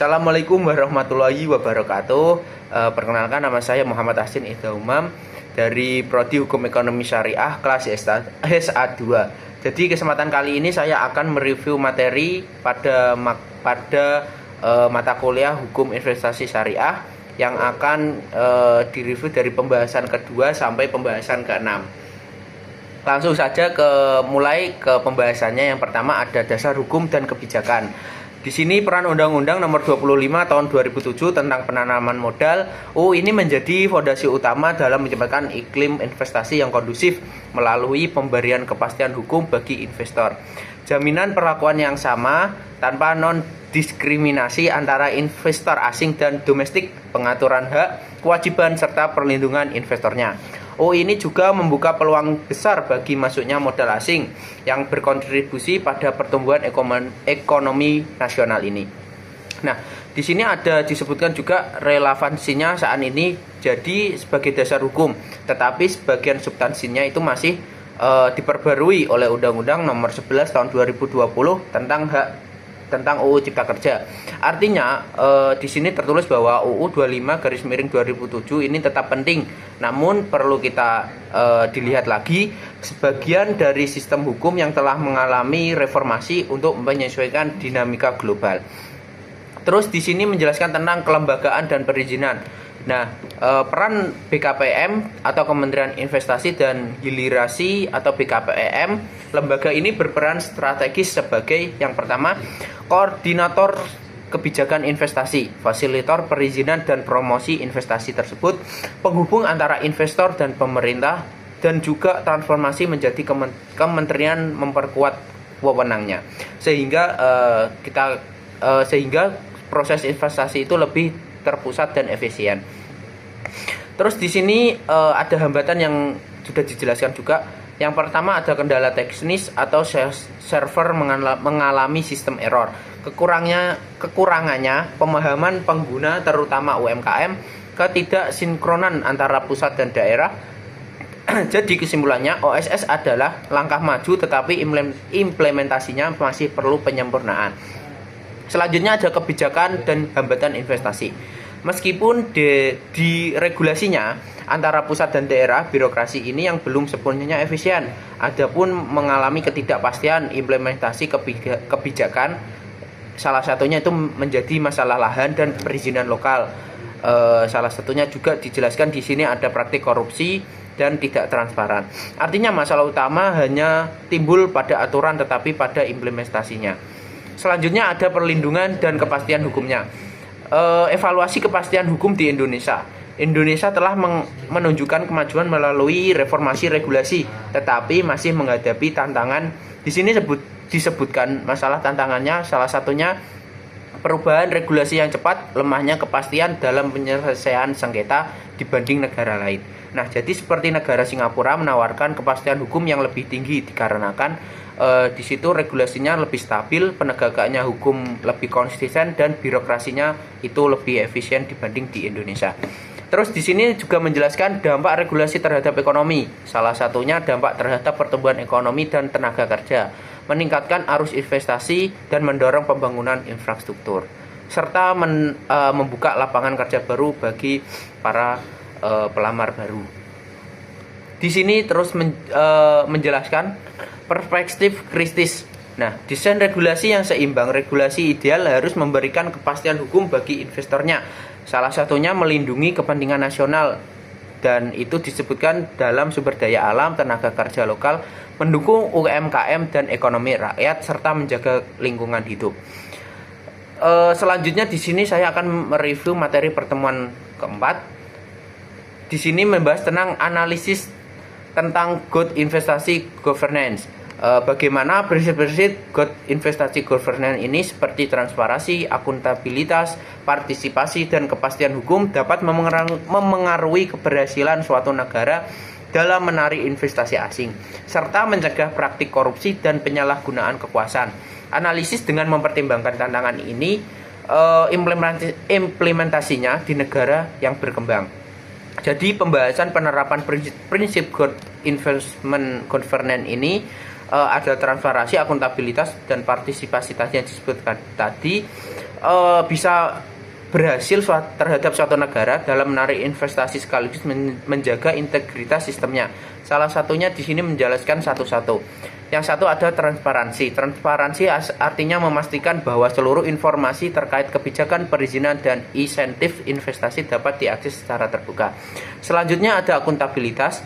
Assalamualaikum warahmatullahi wabarakatuh. Perkenalkan, nama saya Muhammad Asin Ida Umam dari Prodi Hukum Ekonomi Syariah kelas SA2. Jadi kesempatan kali ini saya akan mereview materi pada mata kuliah Hukum Investasi Syariah yang akan direview dari pembahasan kedua sampai pembahasan ke-6. Langsung saja mulai ke pembahasannya. Yang pertama ada dasar hukum dan kebijakan. Di sini peran Undang-Undang Nomor 25 Tahun 2007 tentang penanaman modal ini menjadi fondasi utama dalam menciptakan iklim investasi yang kondusif melalui pemberian kepastian hukum bagi investor. Jaminan perlakuan yang sama tanpa non-diskriminasi antara investor asing dan domestik, pengaturan hak, kewajiban serta perlindungan investornya. Ini juga membuka peluang besar bagi masuknya modal asing yang berkontribusi pada pertumbuhan ekonomi nasional ini. Nah, di sini ada disebutkan juga relevansinya saat ini jadi sebagai dasar hukum, tetapi sebagian substansinya itu masih diperbarui oleh Undang-Undang Nomor 11 Tahun 2020 tentang UU Cipta Kerja. Artinya di sini tertulis bahwa UU 25/2007 ini tetap penting, namun perlu kita dilihat lagi sebagian dari sistem hukum yang telah mengalami reformasi untuk menyesuaikan dinamika global. Terus di sini menjelaskan tentang kelembagaan dan perizinan. Nah, peran BKPM atau Kementerian Investasi dan Hilirisasi atau BKPM, lembaga ini berperan strategis sebagai yang pertama, koordinator kebijakan investasi, fasilitor perizinan dan promosi investasi tersebut, penghubung antara investor dan pemerintah, dan juga transformasi menjadi kementerian memperkuat wewenangnya, sehingga proses investasi itu lebih terpusat dan efisien. Terus di sini ada hambatan yang sudah dijelaskan juga. Yang pertama ada kendala teknis atau server mengalami sistem error. Kekurangannya pemahaman pengguna terutama UMKM, ketidaksinkronan antara pusat dan daerah. Jadi kesimpulannya OSS adalah langkah maju tetapi implementasinya masih perlu penyempurnaan. Selanjutnya ada kebijakan dan hambatan investasi. Meskipun di regulasinya antara pusat dan daerah, birokrasi ini yang belum sepenuhnya efisien. Adapun mengalami ketidakpastian implementasi kebijakan, salah satunya itu menjadi masalah lahan dan perizinan lokal. Salah satunya juga dijelaskan di sini ada praktik korupsi dan tidak transparan. Artinya masalah utama hanya timbul pada aturan tetapi pada implementasinya. Selanjutnya ada perlindungan dan kepastian hukumnya. Evaluasi kepastian hukum di Indonesia. Indonesia telah menunjukkan kemajuan melalui reformasi regulasi, tetapi masih menghadapi tantangan. Di sini disebutkan masalah tantangannya, salah satunya perubahan regulasi yang cepat, lemahnya kepastian dalam penyelesaian sengketa dibanding negara lain. Nah, jadi seperti negara Singapura menawarkan kepastian hukum yang lebih tinggi dikarenakan di situ regulasinya lebih stabil, penegakannya hukum lebih konsisten dan birokrasinya itu lebih efisien dibanding di Indonesia. Terus di sini juga menjelaskan dampak regulasi terhadap ekonomi. Salah satunya dampak terhadap pertumbuhan ekonomi dan tenaga kerja, meningkatkan arus investasi dan mendorong pembangunan infrastruktur, serta membuka lapangan kerja baru bagi para pelamar baru. Di sini terus menjelaskan perspektif kritis. Nah, desain regulasi yang seimbang, regulasi ideal harus memberikan kepastian hukum bagi investornya. Salah satunya melindungi kepentingan nasional, dan itu disebutkan dalam sumber daya alam, tenaga kerja lokal, mendukung UMKM dan ekonomi rakyat, serta menjaga lingkungan hidup. Selanjutnya di sini saya akan mereview materi pertemuan keempat. Di sini membahas tentang analisis tentang good investasi governance. Bagaimana prinsip-prinsip good investasi governance ini seperti transparansi, akuntabilitas, partisipasi, dan kepastian hukum dapat memengaruhi keberhasilan suatu negara dalam menarik investasi asing, serta mencegah praktik korupsi dan penyalahgunaan kekuasaan. Analisis dengan mempertimbangkan tantangan ini, implementasinya di negara yang berkembang. Jadi pembahasan penerapan prinsip good investment governance ini ada transparansi, akuntabilitas, dan partisipasi tadi yang disebutkan tadi. bisa berhasil terhadap suatu negara dalam menarik investasi sekaligus menjaga integritas sistemnya. Salah satunya di sini menjelaskan satu-satu. Yang satu ada transparansi. Transparansi artinya memastikan bahwa seluruh informasi terkait kebijakan perizinan dan insentif investasi dapat diakses secara terbuka. Selanjutnya ada akuntabilitas.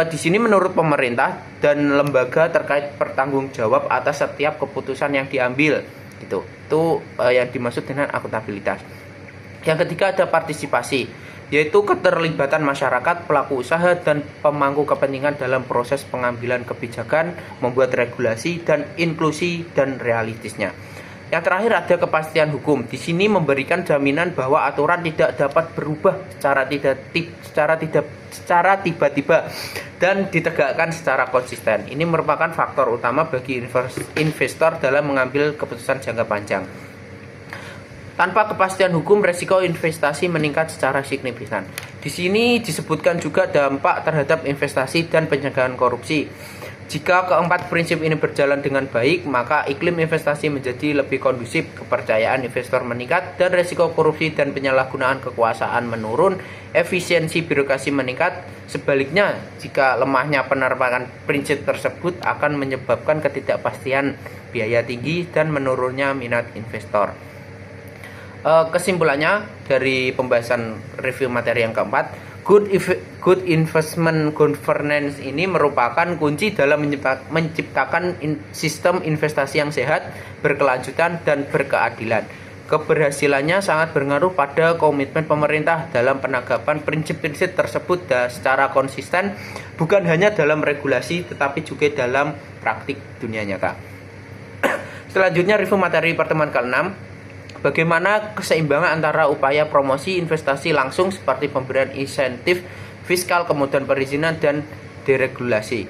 Di sini menurut pemerintah dan lembaga terkait bertanggung jawab atas setiap keputusan yang diambil. Gitu. Itu yang dimaksud dengan akuntabilitas. Yang ketiga ada partisipasi, yaitu keterlibatan masyarakat, pelaku usaha, dan pemangku kepentingan dalam proses pengambilan kebijakan, membuat regulasi, dan inklusi dan realistisnya. Yang terakhir ada kepastian hukum. Di sini memberikan jaminan bahwa aturan tidak dapat berubah secara tiba-tiba dan ditegakkan secara konsisten. Ini merupakan faktor utama bagi investor dalam mengambil keputusan jangka panjang. Tanpa kepastian hukum, resiko investasi meningkat secara signifikan. Di sini disebutkan juga dampak terhadap investasi dan pencegahan korupsi. Jika keempat prinsip ini berjalan dengan baik, maka iklim investasi menjadi lebih kondusif, kepercayaan investor meningkat, dan resiko korupsi dan penyalahgunaan kekuasaan menurun, efisiensi birokrasi meningkat. Sebaliknya, jika lemahnya penerapan prinsip tersebut akan menyebabkan ketidakpastian, biaya tinggi, dan menurunnya minat investor. Kesimpulannya dari pembahasan review materi yang keempat, good investment governance ini merupakan kunci dalam menciptakan sistem investasi yang sehat, berkelanjutan, dan berkeadilan. Keberhasilannya sangat berpengaruh pada komitmen pemerintah dalam penagapan prinsip-prinsip tersebut secara konsisten, bukan hanya dalam regulasi tetapi juga dalam praktik dunia nyata. Selanjutnya review materi pertemuan ke-6. Bagaimana keseimbangan antara upaya promosi investasi langsung seperti pemberian insentif fiskal, kemudian perizinan dan deregulasi.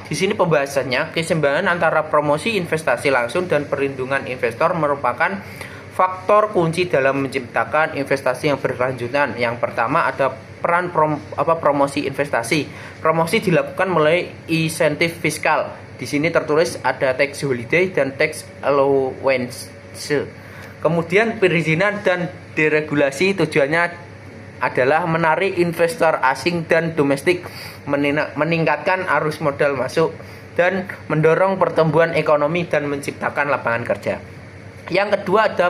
Di sini pembahasannya, keseimbangan antara promosi investasi langsung dan perlindungan investor merupakan faktor kunci dalam menciptakan investasi yang berkelanjutan. Yang pertama ada peran promosi investasi. Promosi dilakukan melalui insentif fiskal. Di sini tertulis ada tax holiday dan tax allowance. Kemudian perizinan dan deregulasi tujuannya adalah menarik investor asing dan domestik, meningkatkan arus modal masuk, dan mendorong pertumbuhan ekonomi dan menciptakan lapangan kerja. Yang kedua ada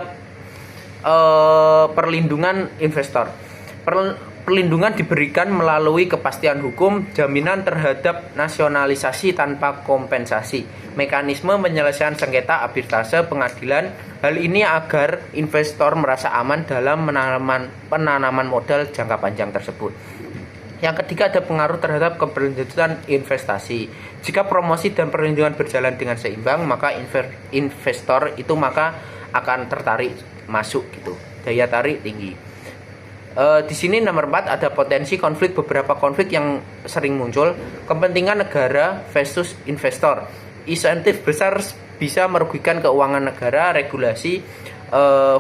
perlindungan investor. Perlindungan diberikan melalui kepastian hukum, jaminan terhadap nasionalisasi tanpa kompensasi, mekanisme penyelesaian sengketa arbitrase pengadilan. Hal ini agar investor merasa aman dalam penanaman modal jangka panjang tersebut. Yang ketiga ada pengaruh terhadap keberlanjutan investasi. Jika promosi dan perlindungan berjalan dengan seimbang, maka investor itu akan tertarik masuk gitu. Daya tarik tinggi. Di sini nomor 4 ada potensi konflik, beberapa konflik yang sering muncul, kepentingan negara versus investor. Insentif besar bisa merugikan keuangan negara, regulasi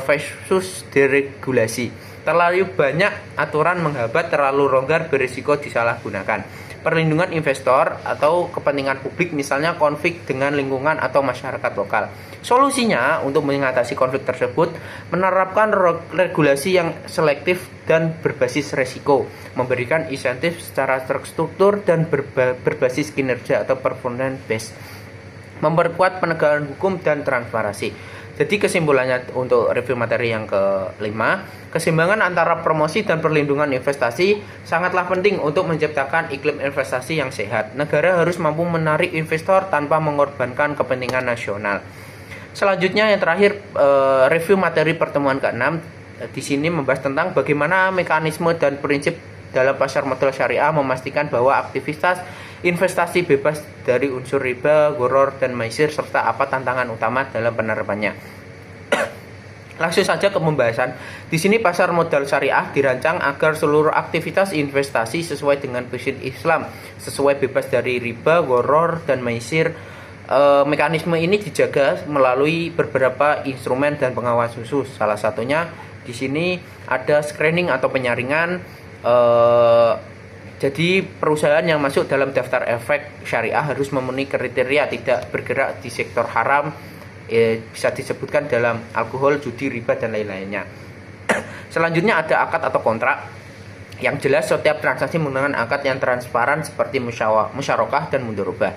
versus deregulasi. Terlalu banyak aturan menghambat, terlalu longgar berisiko disalahgunakan. Perlindungan investor atau kepentingan publik, misalnya konflik dengan lingkungan atau masyarakat lokal. Solusinya untuk mengatasi konflik tersebut, menerapkan regulasi yang selektif dan berbasis resiko, memberikan insentif secara terstruktur dan berbasis kinerja atau performance based, memperkuat penegakan hukum dan transparansi. Jadi kesimpulannya untuk review materi yang ke-5, keseimbangan antara promosi dan perlindungan investasi sangatlah penting untuk menciptakan iklim investasi yang sehat. Negara harus mampu menarik investor tanpa mengorbankan kepentingan nasional. Selanjutnya yang terakhir, review materi pertemuan ke-6. Di sini membahas tentang bagaimana mekanisme dan prinsip dalam pasar modal syariah memastikan bahwa aktivitas investasi bebas dari unsur riba, gharar, dan maisir, serta apa tantangan utama dalam penerapannya. Langsung saja ke pembahasan. Di sini pasar modal syariah dirancang agar seluruh aktivitas investasi sesuai dengan prinsip Islam, sesuai bebas dari riba, gharar, dan maisir. Mekanisme ini dijaga melalui beberapa instrumen dan pengawas khusus. Salah satunya di sini ada screening atau penyaringan. Jadi perusahaan yang masuk dalam daftar efek syariah harus memenuhi kriteria tidak bergerak di sektor haram, bisa disebutkan dalam alkohol, judi, riba, dan lain-lainnya. Selanjutnya ada akad atau kontrak. Yang jelas setiap transaksi menggunakan akad yang transparan seperti musyarakah dan mudharabah.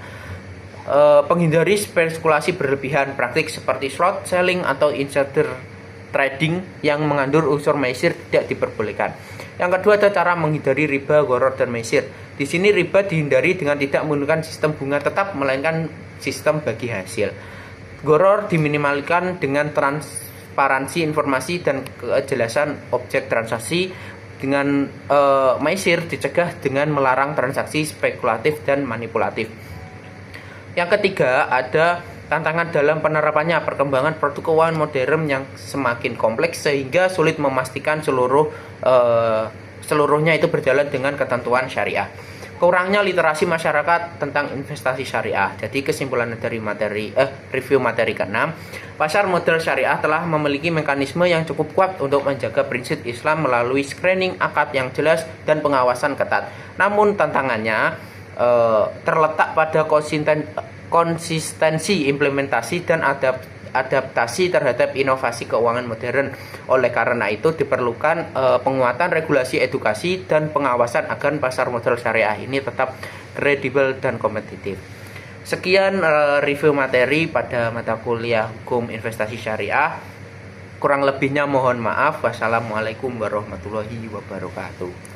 Penghindari spekulasi berlebihan, praktik seperti slot selling atau insider trading yang mengandung unsur maisir tidak diperbolehkan. Yang kedua ada cara menghindari riba, gharar, dan maisir. Di sini riba dihindari dengan tidak menggunakan sistem bunga tetap, melainkan sistem bagi hasil. Gharar diminimalkan dengan transparansi informasi dan kejelasan objek transaksi. Dengan maisir dicegah dengan melarang transaksi spekulatif dan manipulatif. Yang ketiga ada tantangan dalam penerapannya, perkembangan produk keuangan modern yang semakin kompleks sehingga sulit memastikan seluruhnya itu berjalan dengan ketentuan syariah. Kurangnya literasi masyarakat tentang investasi syariah. Jadi kesimpulan dari review materi ke-6, pasar modal syariah telah memiliki mekanisme yang cukup kuat untuk menjaga prinsip Islam melalui screening akad yang jelas dan pengawasan ketat. Namun tantangannya terletak pada konsistensi implementasi dan adaptasi terhadap inovasi keuangan modern. Oleh karena itu diperlukan penguatan regulasi, edukasi, dan pengawasan agar pasar modal syariah ini tetap kredibel dan kompetitif. Sekian review materi pada mata kuliah Hukum Investasi Syariah. Kurang lebihnya mohon maaf. Wassalamualaikum warahmatullahi wabarakatuh.